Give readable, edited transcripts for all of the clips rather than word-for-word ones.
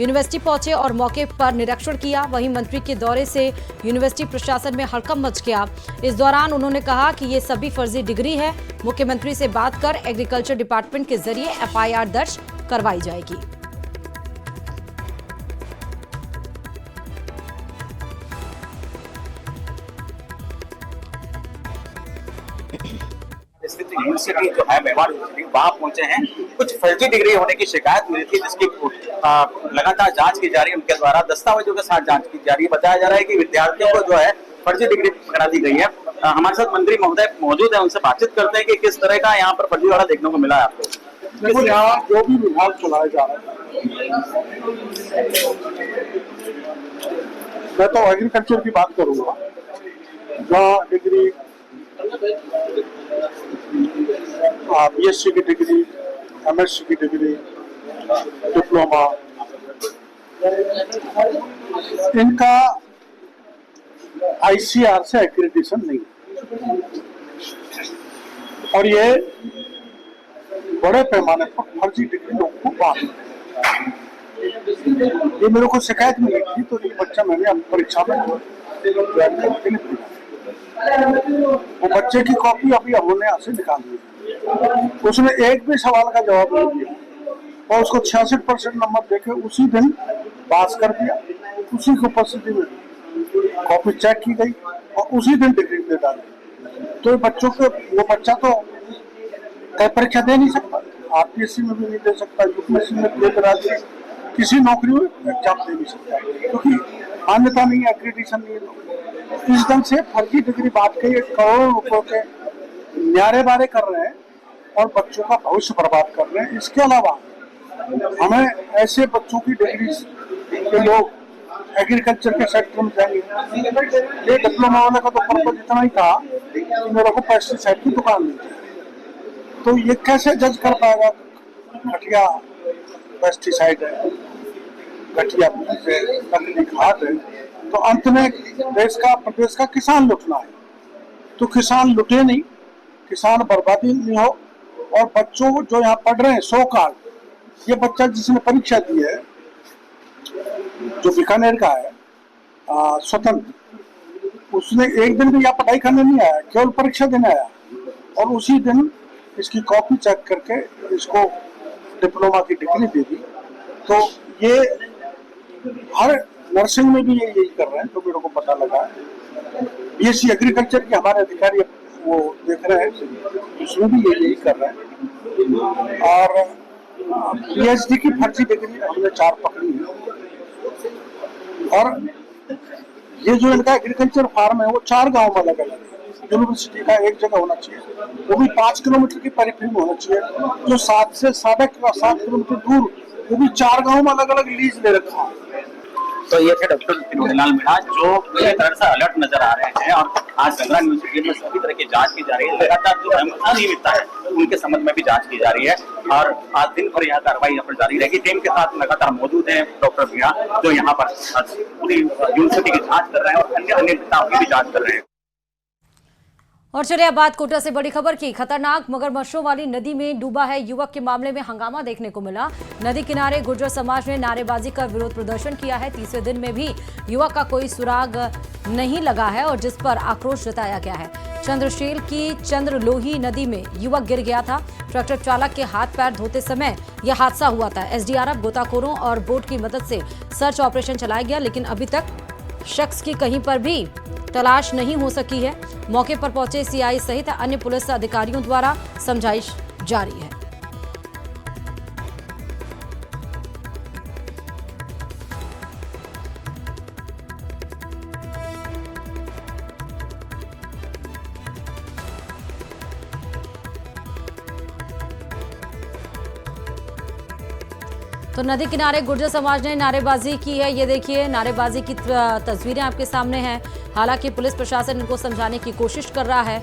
University पहुंचे और मौके पर निरीक्षण किया। वहीं मंत्री के दौरे से यूनिवर्सिटी प्रशासन में हड़कंप मच गया। इस दौरान उन्होंने कहा कि ये सभी फर्जी डिग्री है। मुख्यमंत्री से बात कर एग्रीकल्चर डिपार्टमेंट के जरिए एफआईआर दर्ज करवाई जाएगी। यूनिवर्सिटी जो है मेवाड़ यूनिवर्सिटी वहां पहुंचे हैं। कुछ फर्जी डिग्री होने की शिकायत मिली थी, जिसकी लगातार जांच की जा रही है। उनके द्वारा दस्तावेजों के साथ जांच की जा रही है। बताया जा रहा है कि विद्यार्थियों को जो है फर्जी डिग्री पकड़ा दी गई है। हमारे साथ मंत्री महोदय मौजूद है, उनसे बातचीत करते हैं कि किस तरह का यहाँ पर फर्जीवाड़ा देखने को मिला है आपको। देखो, यहाँ जो भी विभाग चलाया जा रहा है, मैं तो एग्रीकल्चर की बात करूंगा, जहाँ डिग्री बीएससी की डिग्री, एमएससी की डिग्री, डिप्लोमा, इनका आईसीआर से एक्रेडिटेशन नहीं है। और ये बड़े पैमाने पर फर्जी डिग्री लोगों को बांट, ये मेरे को शिकायत मिली थी, तो एक बच्चा मैंने परीक्षा में ज्वाइन करने के लिए भेजा। वो बच्चे की कॉपी अभी हमने यहाँ से निकाल दी, उसने एक भी सवाल का जवाब नहीं दिया और उसको 66% नंबर देके उसी दिन पास कर दिया। उसी की उपस्थिति में कॉपी चेक की गई और उसी दिन डिग्री दे डाली। तो बच्चों के वो बच्चा तो कई परीक्षा दे नहीं सकता, आरपीएससी में भी नहीं दे सकता, यूपीएससी में दे राज्य किसी नौकरी में एग्जाम दे नहीं सकता, क्योंकि मान्यता नहीं है, एक्रेडिटेशन नहीं है। इस ढंग से फर्जी डिग्री बात के करोड़ों रुपयों के न्यारे बारे कर रहे हैं और बच्चों का भविष्य बर्बाद कर रहे हैं। इसके अलावा हमें ऐसे बच्चों की डिग्री के लोग एग्रीकल्चर के सेक्टर में जाएंगे। ये डिप्लोमा वाले का तो पर्पज इतना ही था कि मेरे को पेस्टिसाइड की दुकान मिल जाए, तो ये कैसे जज कर पाएगा घटिया पेस्टिसाइड है, घटिया बीज है, नकली खाद है। तो अंत में प्रदेश का किसान लुटना है, तो किसान लुटे नहीं, किसान बर्बादी नहीं हो। और बच्चों जो यहाँ पढ़ रहे हैं 100 कार्ड, ये बच्चा जिसने परीक्षा दी है, जो बीकानेर का है स्वतंत्र, उसने एक दिन भी यहाँ पढ़ाई करने नहीं आया, केवल परीक्षा देने आया और उसी दिन इसकी कॉपी चेक करके इसको डिप्लोमा की डिग्री दे दी। तो ये हर नर्सिंग में भी यही कर रहे हैं, तो मेरे को पता लगा। बीएससी एग्रीकल्चर के हमारे अधिकारी वो देख रहे हैं, उसमें भी यही कर रहे हैं। और पीएचडी की फर्जी डिग्री हमने 4 पकड़ी है। और ये जो इनका एग्रीकल्चर फार्म है वो 4 गांव में अलग अलग है। यूनिवर्सिटी का एक जगह होना चाहिए, वो भी 5 किलोमीटर की परिधि में होना चाहिए। जो 7 से 7.5 किलोमीटर दूर, वो भी 4 गांव में अलग अलग लीज ले रखा है। तो ये थे डॉक्टर विनोद मीणा, जो पूरी तरह से अलर्ट नजर आ रहे हैं। और आज गंगा यूनिवर्सिटी में सभी तरह की जांच की जा रही है। लगातार जो अनियमितता है उनके संबंध में भी जांच की जा रही है और आज दिन भर यहाँ कार्रवाई यहाँ पर जारी रहेगी। टीम के साथ लगातार मौजूद है डॉक्टर मीणा, जो यहाँ पर पूरी यूनिवर्सिटी की जाँच कर रहे हैं और अन्य अनियमितताओं की भी जाँच कर रहे हैं। और चलिए अब बात कोटा से बड़ी खबर की। खतरनाक मगरमच्छों वाली नदी में डूबा है युवक के मामले में हंगामा देखने को मिला। नदी किनारे गुर्जर समाज ने नारेबाजी कर विरोध प्रदर्शन किया है। तीसरे दिन में भी युवक का कोई सुराग नहीं लगा है और जिस पर आक्रोश जताया गया है। चंद्रशील की चंद्रलोही नदी में युवक गिर गया था। ट्रैक्टर चालक के हाथ पैर धोते समय यह हादसा हुआ था। एसडीआरएफ, गोताखोरों और बोट की मदद से सर्च ऑपरेशन चलाया गया, लेकिन अभी तक शख्स की कहीं पर भी तलाश नहीं हो सकी है। मौके पर पहुंचे सीआई सहित अन्य पुलिस अधिकारियों द्वारा समझाइश जारी है। तो नदी किनारे गुर्जर समाज ने नारेबाजी की है। ये देखिए, नारेबाजी की तस्वीरें आपके सामने हैं। हालांकि पुलिस प्रशासन इनको समझाने की कोशिश कर रहा है।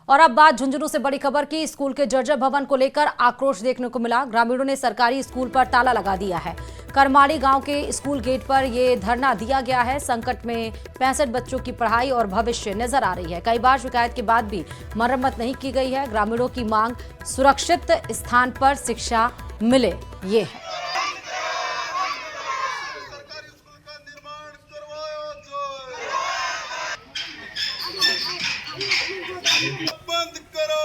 और अब बात झुंझुनू से बड़ी खबर की। स्कूल के जर्जर भवन को लेकर आक्रोश देखने को मिला। ग्रामीणों ने सरकारी स्कूल पर ताला लगा दिया है। करमाड़ी गांव के स्कूल गेट पर यह धरना दिया गया है। संकट में 65 बच्चों की पढ़ाई और भविष्य नजर आ रही है। कई बार शिकायत के बाद भी मरम्मत नहीं की गई है। ग्रामीणों की मांग सुरक्षित स्थान पर शिक्षा मिले, ये है। सरकारी स्कूल का निर्माण करवाया जाए, बंद करो।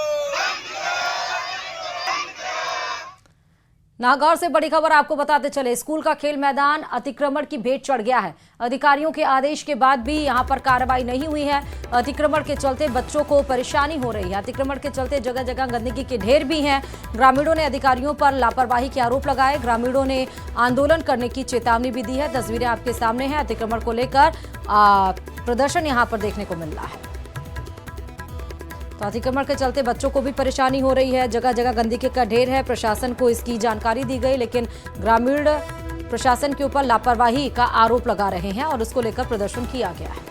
नागौर से बड़ी खबर आपको बताते चले, स्कूल का खेल मैदान अतिक्रमण की भेंट चढ़ गया है। अधिकारियों के आदेश के बाद भी यहां पर कार्रवाई नहीं हुई है। अतिक्रमण के चलते बच्चों को परेशानी हो रही है। अतिक्रमण के चलते जगह जगह गंदगी के ढेर भी हैं। ग्रामीणों ने अधिकारियों पर लापरवाही के आरोप लगाए। ग्रामीणों ने आंदोलन करने की चेतावनी भी दी है। तस्वीरें आपके सामने हैं। अतिक्रमण को लेकर प्रदर्शन यहां पर देखने को मिल रहा है। तो अतिक्रमण के चलते बच्चों को भी परेशानी हो रही है। जगह जगह गंदगी का ढेर है। प्रशासन को इसकी जानकारी दी गई, लेकिन ग्रामीण प्रशासन के ऊपर लापरवाही का आरोप लगा रहे हैं और उसको लेकर प्रदर्शन किया गया है।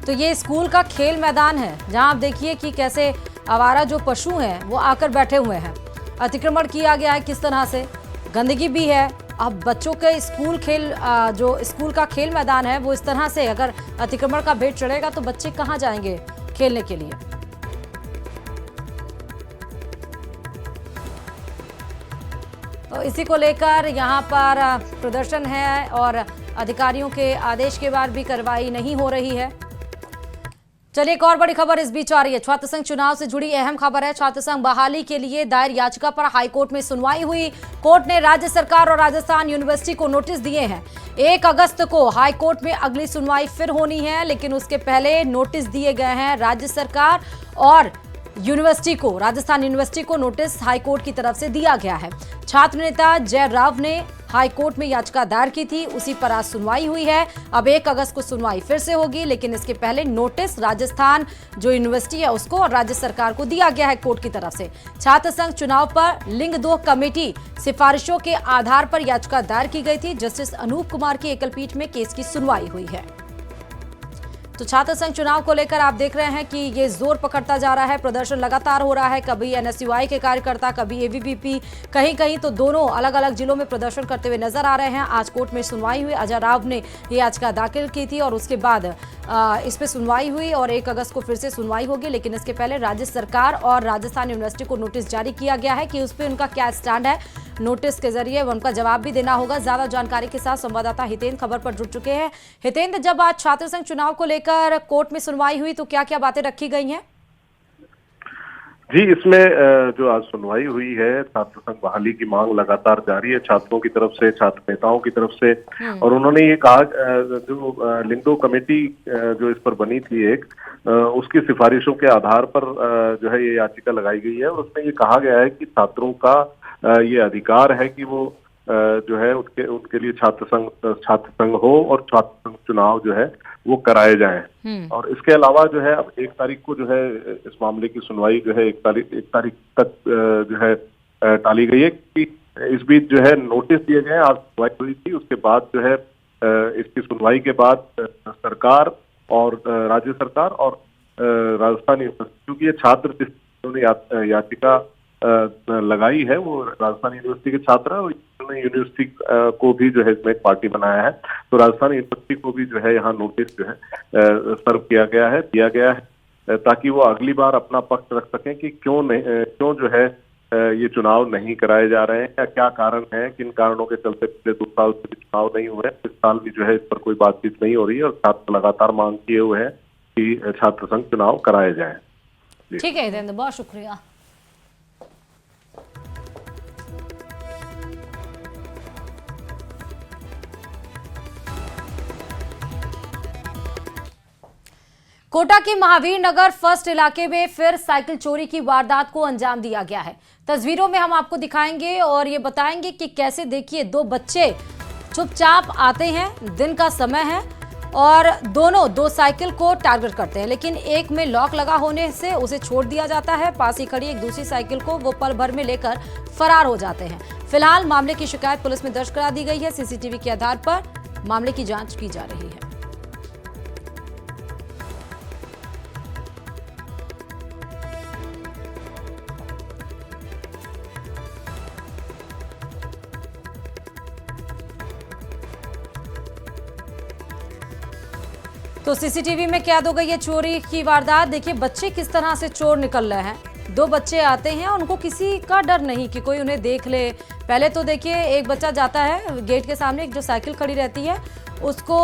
तो ये स्कूल का खेल मैदान है, जहां आप देखिए कि कैसे आवारा जो पशु हैं वो आकर बैठे हुए हैं। अतिक्रमण किया गया है किस तरह से, गंदगी भी है। अब बच्चों के जो स्कूल का खेल मैदान है वो इस तरह से अगर अतिक्रमण का भेंट चढ़ेगा तो बच्चे कहाँ जाएंगे खेलने के लिए। तो इसी को लेकर यहाँ पर प्रदर्शन है और अधिकारियों के आदेश के बाद भी कार्रवाई नहीं हो रही है। चलिए एक और बड़ी खबर इस बीच आ रही है। छात्र संघ चुनाव से जुड़ी अहम खबर है। छात्र संघ बहाली के लिए दायर याचिका पर हाईकोर्ट में सुनवाई हुई। कोर्ट ने राज्य सरकार और राजस्थान यूनिवर्सिटी को नोटिस दिए हैं। 1 अगस्त को हाईकोर्ट में अगली सुनवाई फिर होनी है, लेकिन उसके पहले नोटिस दिए गए हैं राज्य सरकार और यूनिवर्सिटी को। राजस्थान यूनिवर्सिटी को नोटिस हाईकोर्ट की तरफ से दिया गया है। छात्र नेता जय राव ने हाईकोर्ट में याचिका दायर की थी, उसी पर आज सुनवाई हुई है। अब 1 अगस्त को सुनवाई फिर से होगी, लेकिन इसके पहले नोटिस राजस्थान जो यूनिवर्सिटी है उसको और राज्य सरकार को दिया गया है कोर्ट की तरफ से। छात्र संघ चुनाव पर लिंग 2 कमेटी सिफारिशों के आधार पर याचिका दायर की गई थी। जस्टिस अनूप कुमार की एकल पीठ में केस की सुनवाई हुई है। तो छात्र संघ चुनाव को लेकर आप देख रहे हैं कि ये जोर पकड़ता जा रहा है। प्रदर्शन लगातार हो रहा है, कभी एनएसयूआई के कार्यकर्ता, कभी एबीवीपी, कहीं कहीं तो दोनों अलग अलग जिलों में प्रदर्शन करते हुए नजर आ रहे हैं। आज कोर्ट में सुनवाई हुई। अजय राव ने ये याचिका दाखिल की थी और उसके बाद इस पर सुनवाई हुई और 1 अगस्त को फिर से सुनवाई होगी। लेकिन इसके पहले राज्य सरकार और राजस्थान यूनिवर्सिटी को नोटिस जारी किया गया है कि उस पर उनका क्या स्टैंड है। नोटिस के जरिए उनका जवाब भी देना होगा। ज्यादा जानकारी के साथ संवाददाता हितेंद्र खबर पर जुड़ चुके हैं। हितेंद्र, जब आज छात्र संघ चुनाव को लेकर कोर्ट में सुनवाई हुई तो क्या क्या बातें रखी गई हैं? जी, इसमें जो आज सुनवाई हुई है, छात्र संघ बहाली की मांग लगातार जारी है छात्रों की तरफ से, छात्र नेताओं की तरफ से। और उन्होंने ये कहा जो लिंगो कमेटी जो इस पर बनी थी उसकी सिफारिशों के आधार पर जो है ये याचिका लगाई गई है और उसमें ये कहा गया है कि छात्रों का ये अधिकार है कि वो जो है उनके लिए छात्र संघ हो और छात्र संघ चुनाव जो है वो कराए जाएं। और इसके अलावा जो है अब 1 तारीख को जो है इस मामले की सुनवाई जो है 1 तारीख तक जो है टाली गई है कि इस बीच जो है नोटिस दिए गए। आज सुनवाई हुई थी, उसके बाद जो है इसकी सुनवाई के बाद सरकार और राज्य सरकार और राजस्थान यूनिवर्सिटी, क्योंकि ये छात्र जिन्होंने याचिका लगाई है वो राजस्थान यूनिवर्सिटी के छात्र है और यूनिवर्सिटी को भी जो है इसमें एक पार्टी बनाया है। तो राजस्थान यूनिवर्सिटी को भी जो है यहाँ नोटिस जो है सर्व किया गया है ताकि वो अगली बार अपना पक्ष रख सकें कि क्यों जो है ये चुनाव नहीं कराए जा रहे हैं या क्या कारण है, किन कारणों के चलते पिछले 2 साल से चुनाव नहीं हुए। इस साल भी जो है इस पर कोई बातचीत नहीं हो रही है और छात्र लगातार मांग किए हुए हैं कि छात्र संघ चुनाव कराए जाए। ठीक है हितेंद्र, बहुत शुक्रिया। कोटा के महावीर नगर फर्स्ट इलाके में फिर साइकिल चोरी की वारदात को अंजाम दिया गया है। तस्वीरों में हम आपको दिखाएंगे और ये बताएंगे कि कैसे, देखिए 2 बच्चे चुपचाप आते हैं, दिन का समय है और दोनों 2 साइकिल को टारगेट करते हैं, लेकिन एक में लॉक लगा होने से उसे छोड़ दिया जाता है। पास ही खड़ी एक दूसरी साइकिल को वो पल भर में लेकर फरार हो जाते हैं। फिलहाल मामले की शिकायत पुलिस में दर्ज करा दी गई है। सीसीटीवी के आधार पर मामले की जांच की जा रही है। तो सीसीटीवी में कैद हो गई है चोरी की वारदात। देखिए बच्चे किस तरह से चोर निकल रहे हैं। 2 बच्चे आते हैं और उनको किसी का डर नहीं कि कोई उन्हें देख ले। पहले तो देखिए एक बच्चा जाता है गेट के सामने, एक जो साइकिल खड़ी रहती है उसको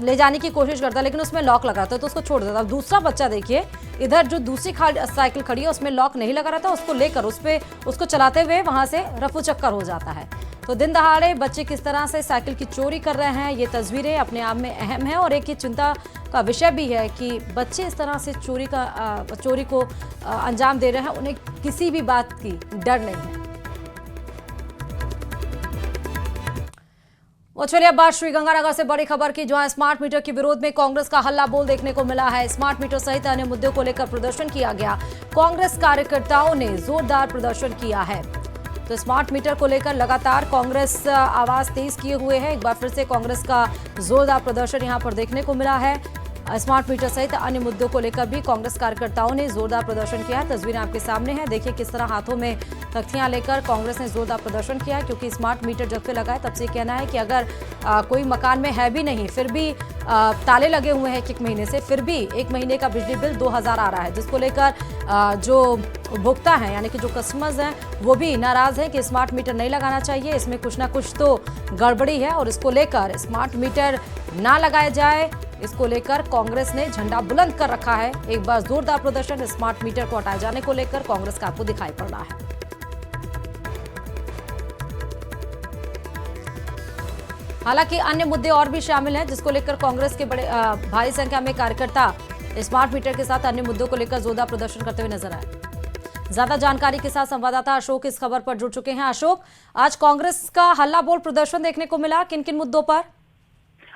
ले जाने की कोशिश करता है, लेकिन उसमें लॉक लगा था तो उसको छोड़ देता। अब दूसरा बच्चा देखिए इधर जो दूसरी साइकिल खड़ी है उसमें लॉक नहीं लगा रहता, उसको लेकर उसको चलाते हुए वहां से रफू चक्कर हो जाता है। तो दिन दहाड़े बच्चे किस तरह से साइकिल की चोरी कर रहे हैं, ये तस्वीरें अपने आप में अहम है और एक ये चिंता का विषय भी है कि बच्चे इस तरह से चोरी को अंजाम दे रहे हैं, उन्हें किसी भी बात की डर नहीं है। और चलिए अब बात श्रीगंगानगर से बड़ी खबर की, जहां स्मार्ट मीटर के विरोध में कांग्रेस का हल्ला बोल देखने को मिला है। स्मार्ट मीटर सहित अन्य मुद्दों को लेकर प्रदर्शन किया गया। कांग्रेस कार्यकर्ताओं ने जोरदार प्रदर्शन किया है। तो स्मार्ट मीटर को लेकर लगातार कांग्रेस आवाज तेज किए हुए है। एक बार फिर से कांग्रेस का जोरदार प्रदर्शन यहां पर देखने को मिला है। स्मार्ट मीटर सहित अन्य मुद्दों को लेकर भी कांग्रेस कार्यकर्ताओं ने जोरदार प्रदर्शन किया है। तस्वीरें आपके सामने हैं, देखिए किस तरह हाथों में तख्तियां लेकर कांग्रेस ने जोरदार प्रदर्शन किया है। क्योंकि स्मार्ट मीटर जब से लगा है तब से कहना है कि अगर कोई मकान में है भी नहीं, फिर भी ताले लगे हुए हैं 1 महीने से, फिर भी 1 महीने का बिजली बिल 2000 आ रहा है, जिसको लेकर जो उपभोक्ता हैं यानी कि जो कस्टमर्स हैं वो भी नाराज हैं कि स्मार्ट मीटर नहीं लगाना चाहिए, इसमें कुछ ना कुछ तो गड़बड़ी है और इसको लेकर स्मार्ट मीटर ना लगाया जाए, इसको लेकर कांग्रेस ने झंडा बुलंद कर रखा है। एक बार जोरदार प्रदर्शन स्मार्ट मीटर को हटाए जाने को लेकर कांग्रेस का आपको दिखाई पड़ रहा है। हालांकि अन्य मुद्दे और भी शामिल हैं, जिसको लेकर कांग्रेस के बड़े भारी संख्या में कार्यकर्ता स्मार्ट मीटर के साथ अन्य मुद्दों को लेकर जोरदार प्रदर्शन करते हुए नजर आए। ज्यादा जानकारी के साथ संवाददाता अशोक इस खबर पर जुड़ चुके हैं। अशोक, आज कांग्रेस का हल्ला बोल प्रदर्शन देखने को मिला, किन किन मुद्दों पर?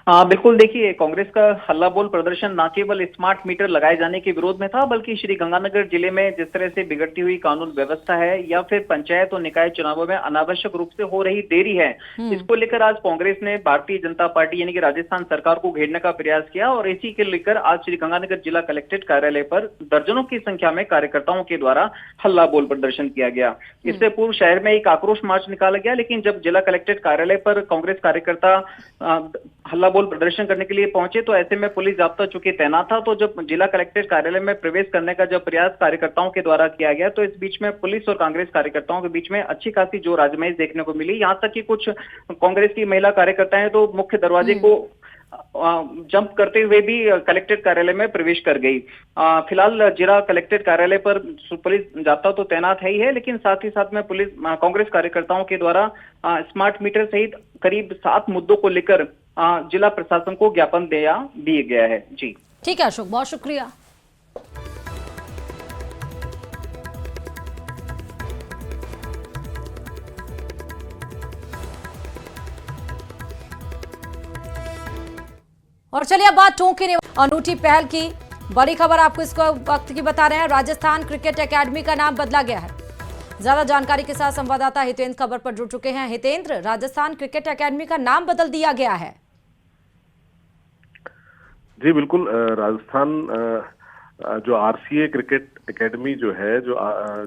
बिल्कुल, देखिए कांग्रेस का हल्ला बोल प्रदर्शन न केवल स्मार्ट मीटर लगाए जाने के विरोध में था, बल्कि श्रीगंगानगर जिले में जिस तरह से बिगड़ती हुई कानून व्यवस्था है या फिर पंचायत और निकाय चुनावों में अनावश्यक रूप से हो रही देरी है, इसको लेकर आज कांग्रेस ने भारतीय जनता पार्टी यानी कि राजस्थान सरकार को घेरने का प्रयास किया और इसी के लेकर आज श्रीगंगानगर जिला कलेक्ट्रेट कार्यालय पर दर्जनों की संख्या में कार्यकर्ताओं के द्वारा हल्ला बोल प्रदर्शन किया गया। इससे पूर्व शहर में एक आक्रोश मार्च निकाला गया, लेकिन जब जिला कलेक्ट्रेट कार्यालय पर कांग्रेस कार्यकर्ता हल्ला बोल प्रदर्शन करने के लिए पहुंचे तो ऐसे में पुलिस जाब्ता चौकी तैनात था। तो जब जिला कलेक्ट्रेट कार्यालय में प्रवेश करने का जब प्रयास कार्यकर्ताओं के द्वारा किया गया तो इस बीच में पुलिस और कांग्रेस कार्यकर्ताओं के बीच में अच्छी खासी जोर आजमाइश देखने को मिली। यहां तक कि कुछ कांग्रेस की महिला कार्यकर्ताएं तो मुख्य दरवाजे को जंप करते हुए भी कलेक्ट्रेट कार्यालय में प्रवेश कर गई। फिलहाल जिला कलेक्ट्रेट कार्यालय पर पुलिस जाब्ता तो तैनात है ही है, लेकिन साथ ही साथ में पुलिस कांग्रेस कार्यकर्ताओं के द्वारा स्मार्ट मीटर सहित करीब 7 मुद्दों को लेकर जिला प्रशासन को ज्ञापन दिया गया है। जी ठीक है अशोक, बहुत शुक्रिया। और चलिए अब बात टोंके अनूठी पहल की बड़ी खबर आपको इस वक्त की बता रहे हैं। राजस्थान क्रिकेट एकेडमी का नाम बदला गया है। ज्यादा जानकारी के साथ संवाददाता हितेंद्र खबर पर जुड़ चुके हैं। हितेंद्र, राजस्थान क्रिकेट एकेडमी का नाम बदल दिया गया है। जी बिल्कुल, राजस्थान जो आरसीए क्रिकेट एकेडमी जो है, जो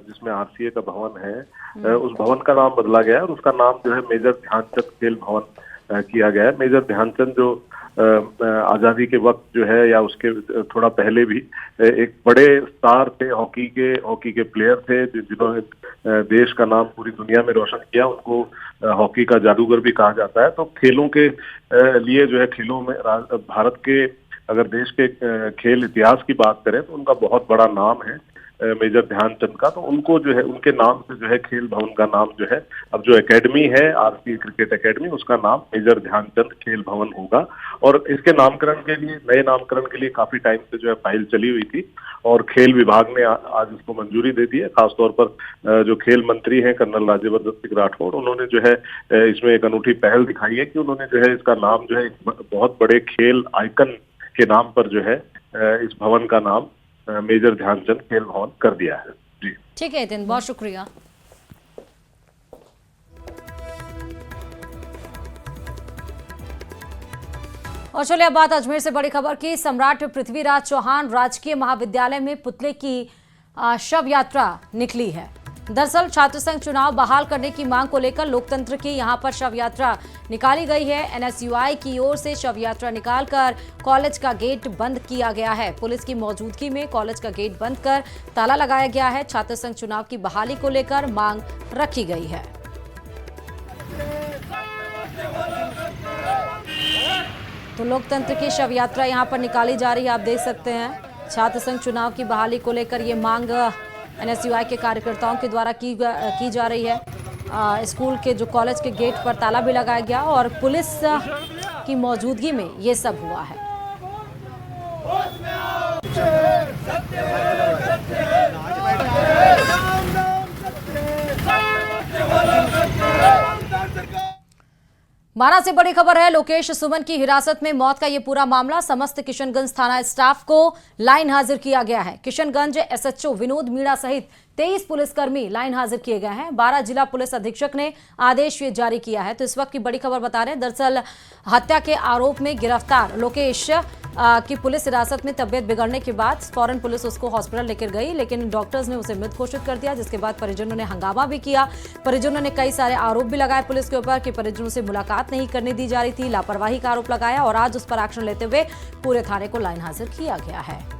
जिसमें आरसीए का भवन है, उस भवन का नाम बदला गया है और उसका नाम जो है मेजर ध्यानचंद खेल भवन किया गया है। मेजर ध्यानचंद जो आजादी के वक्त जो है या उसके थोड़ा पहले भी एक बड़े स्टार थे, हॉकी के प्लेयर थे जिन्होंने देश का नाम पूरी दुनिया में रोशन किया। उनको हॉकी का जादूगर भी कहा जाता है। तो खेलों के लिए जो है, खेलों में भारत के अगर देश के खेल इतिहास की बात करें तो उनका बहुत बड़ा नाम है मेजर ध्यानचंद का। तो उनको जो है उनके नाम से जो है खेल भवन का नाम जो है, अब जो एकेडमी है आरसीए क्रिकेट एकेडमी, उसका नाम मेजर ध्यानचंद खेल भवन होगा। और इसके नामकरण के लिए, नए नामकरण के लिए काफी टाइम से जो है फाइल चली हुई थी और खेल विभाग ने आज इसको मंजूरी दे दी है। खासतौर पर जो खेल मंत्री हैं कर्नल राज्यवर्धन सिंह राठौड़, उन्होंने जो है इसमें एक अनूठी पहल दिखाई है कि उन्होंने जो है इसका नाम जो है एक बहुत बड़े खेल आइकन के नाम पर जो है इस भवन का नाम मेजर ध्यानचंद खेल भवन कर दिया है। जी ठीक है दिन, बहुत शुक्रिया। और चलिए अब बात अजमेर से बड़ी खबर की। सम्राट पृथ्वीराज चौहान राजकीय महाविद्यालय में पुतले की शव यात्रा निकली है। दरअसल छात्र संघ चुनाव बहाल करने की मांग को लेकर लोकतंत्र की यहां पर शव यात्रा निकाली गई है। एनएसयूआई की ओर से शव यात्रा निकालकर कॉलेज का गेट बंद किया गया है। पुलिस की मौजूदगी में कॉलेज का गेट बंद कर ताला लगाया गया है। छात्र संघ चुनाव की बहाली को लेकर मांग रखी गई है। तो लोकतंत्र की शव यात्रा यहां पर निकाली जा रही है, आप देख सकते हैं। छात्र संघ चुनाव की बहाली को लेकर ये मांग एनएसयूआई के कार्यकर्ताओं के द्वारा की जा रही है। स्कूल के जो कॉलेज के गेट पर ताला भी लगाया गया और पुलिस की मौजूदगी में ये सब हुआ है। माना से बड़ी खबर है, लोकेश सुमन की हिरासत में मौत का ये पूरा मामला। समस्त किशनगंज थाना स्टाफ को लाइन हाजिर किया गया है। किशनगंज एसएचओ विनोद मीणा सहित 23 पुलिसकर्मी लाइन हाजिर किए गए हैं। 12 जिला पुलिस अधीक्षक ने आदेश ये जारी किया है। तो इस वक्त की बड़ी खबर बता रहे हैं, दरअसल हत्या के आरोप में गिरफ्तार लोकेश की पुलिस हिरासत में तबियत बिगड़ने के बाद फौरन पुलिस उसको हॉस्पिटल लेकर गई, लेकिन डॉक्टर्स ने उसे मृत घोषित कर दिया, जिसके बाद परिजनों ने हंगामा भी किया। परिजनों ने कई सारे आरोप भी लगाए पुलिस के ऊपर कि परिजनों से मुलाकात नहीं करने दी जा रही थी, लापरवाही का आरोप लगाया और आज उस पर एक्शन लेते हुए पूरे थाने को लाइन हाजिर किया गया है।